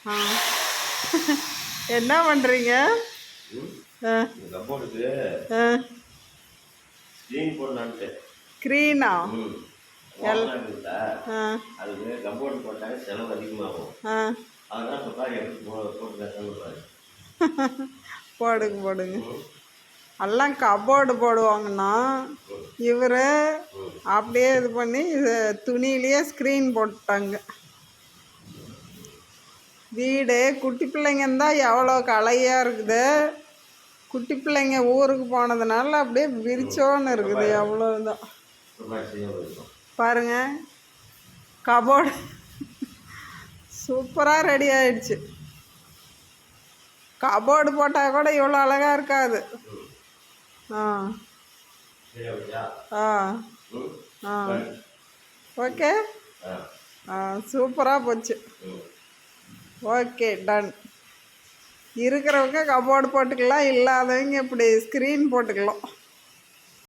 ஆ என்ன பண்ணுறீங்க? ஸ்க்ரீனா? அதுக்கு கம்போர்டு போட்டாங்க, செலவு அதிகமாகும். போடுங்க போடுங்க. எல்லாம் கபோர்டு போடுவாங்கன்னா இவர் அப்படியே இது பண்ணி இது துணியிலேயே ஸ்க்ரீன் போட்டாங்க. வீடு குட்டி பிள்ளைங்க இருந்தால் எவ்வளோ கலையாக இருக்குது. குட்டி பிள்ளைங்க ஊருக்கு போனதுனால அப்படியே விரிச்சோன்னு இருக்குது. எவ்வளோதான் பாருங்க. கபோர்டு சூப்பராக ரெடி ஆயிடுச்சு. கபோர்டு போட்டால் கூட இவ்வளோ அழகாக இருக்காது. ஆ ஆ ஆ ஓகே. சூப்பராக போச்சு. Okay done. இருக்கிறவங்க கபோர்டு போட்டுக்கலாம், இல்லாதவங்க இப்படி ஸ்க்ரீன் போட்டுக்கலாம்.